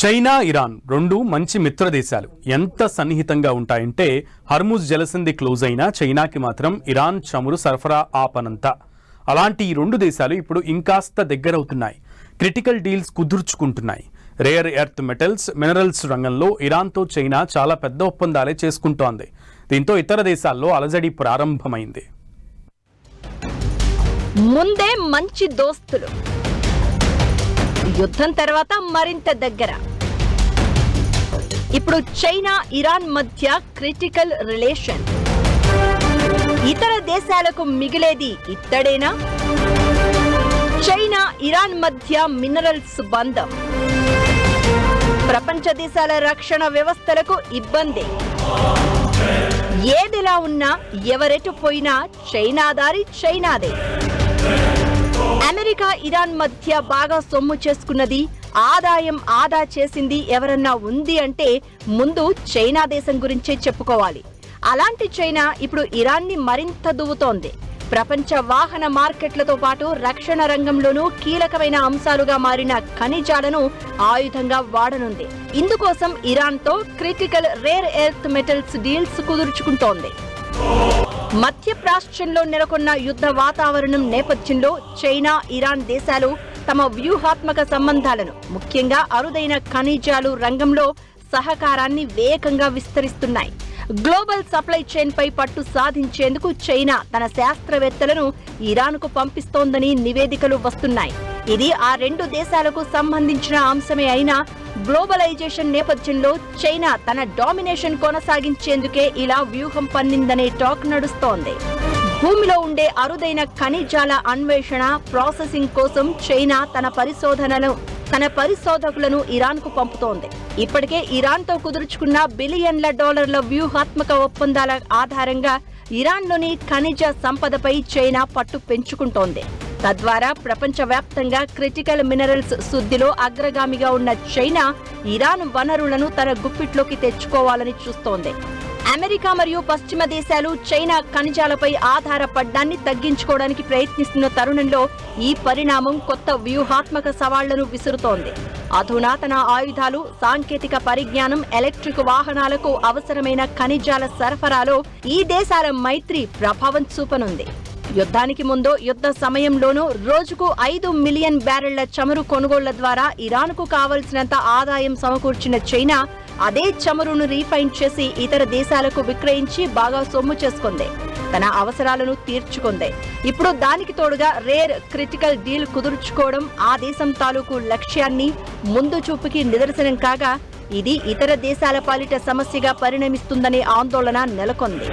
China, Iran రెండు మంచి మిత్ర దేశాలు. ఎంత సన్నిహితంగా ఉంటాయంటే హర్ముజ్ జలసంధి క్లోజ్ అయినా చైనాకి మాత్రం ఇరాన్ చమురు సరఫరా ఆపనంత. అలాంటి ఈ రెండు దేశాలు ఇప్పుడు ఇంకాస్త దగ్గరవుతున్నాయి. క్రిటికల్ డీల్స్ కుదుర్చుకుంటున్నాయి. రేర్ ఎర్త్ మెటల్స్, మినరల్స్ రంగంలో ఇరాన్తో చైనా చాలా పెద్ద ఒప్పందాలే చేసుకుంటోంది. దీంతో ఇతర దేశాల్లో అలజడి ప్రారంభమైంది. ముందే మంచి దోస్తులు, యుద్ధం తర్వాత మరింత దగ్గర. ఇప్పుడు చైనా, ఇరాన్ మధ్య క్రిటికల్ రిలేషన్. ఇతర దేశాలకు మిగిలేది ఇత్తడేనా? చైనా, ఇరాన్ మధ్య మినరల్స్ బంధం. ప్రపంచ దేశాల రక్షణ వ్యవస్థలకు ఇబ్బంది. ఏదిలా ఉన్నా ఎవరెటు పోయినా చైనా దారి చైనాదే. అమెరికా, ఇరాన్ మధ్య బాగా సొమ్ము చేసుకున్నది, ఆదాయం ఆదా చేసింది ఎవరన్నా ఉంది అంటే ముందు చైనా దేశం గురించే చెప్పుకోవాలి. అలాంటి చైనా ఇప్పుడు ఇరాన్ని మరింత దువ్వుతోంది. ప్రపంచ వాహన మార్కెట్లతో పాటు రక్షణ రంగంలోనూ కీలకమైన అంశాలుగా మారిన ఖనిజాలను ఆయుధంగా వాడనుంది. ఇందుకోసం ఇరాన్తో critical rare earth metals deals కుదుర్చుకుంటోంది. మధ్యప్రాచ్యంలో నెలకొన్న యుద్ధ వాతావరణం నేపథ్యంలో చైనా, ఇరాన్ దేశాలు తమ వ్యూహాత్మక సంబంధాలను, ముఖ్యంగా అరుదైన ఖనిజాలు రంగంలో సహకారాన్ని వేగంగా విస్తరిస్తున్నాయి. గ్లోబల్ సప్లై చైన్ పై పట్టు సాధించేందుకు చైనా తన శాస్త్రవేత్తలను ఇరాన్కు పంపిస్తోందని నివేదికలు వస్తున్నాయి. ఇది ఆ రెండు దేశాలకు సంబంధించిన అంశమే అయినా గ్లోబలైజేషన్ నేపథ్యంలో చైనా తన డామినేషన్ కొనసాగించేందుకే ఇలా వ్యూహం పన్నిందనే టాక్ నడుస్తోంది. భూమిలో ఉండే అరుదైన ఖనిజాల అన్వేషణ, ప్రాసెసింగ్ కోసం చైనా తన పరిశోధకులను ఇరాన్కు పంపుతోంది. ఇప్పటికే ఇరాన్తో కుదుర్చుకున్న బిలియన్ల డాలర్ల వ్యూహాత్మక ఒప్పందాల ఆధారంగా ఇరాన్లోని ఖనిజ సంపదపై చైనా పట్టు పెంచుకుంటోంది. తద్వారా ప్రపంచవ్యాప్తంగా క్రిటికల్ మినరల్స్ శుద్ధిలో అగ్రగామిగా ఉన్న చైనా ఇరాన్ వనరులను తన గుప్పిట్లోకి తెచ్చుకోవాలని చూస్తోంది. అమెరికా మరియు పశ్చిమ దేశాలు చైనా ఖనిజాలపై ఆధారపడ్డాన్ని తగ్గించుకోవడానికి ప్రయత్నిస్తున్న తరుణంలో ఈ పరిణామం కొత్త వ్యూహాత్మక సవాళ్లను విసురుతోంది. అధునాతన ఆయుధాలు, సాంకేతిక పరిజ్ఞానం, ఎలక్ట్రిక్ వాహనాలకు అవసరమైన ఖనిజాల సరఫరాలో ఈ దేశాల మైత్రి ప్రభావం చూపనుంది. యుద్ధానికి ముందు, యుద్ధ సమయంలోనూ రోజుకు 5 మిలియన్ బ్యారెళ్ల చమురు కొనుగోళ్ల ద్వారా ఇరాన్కు కావలసినంత ఆదాయం సమకూర్చిన చైనా అదే చమురును రీఫైన్ చేసి ఇతర దేశాలకు విక్రయించి బాగా సొమ్ము చేసుకుంది. తన అవసరాలను తీర్చుకుంది. ఇప్పుడు దానికి తోడుగా రేర్ క్రిటికల్ డీల్ కుదుర్చుకోవడం ఆ దేశం తాలూకు లక్ష్యాన్ని, ముందు చూపుకి నిదర్శనం కాగా ఇది ఇతర దేశాల పాలిట సమస్యగా పరిణమిస్తుందనే ఆందోళన నెలకొంది.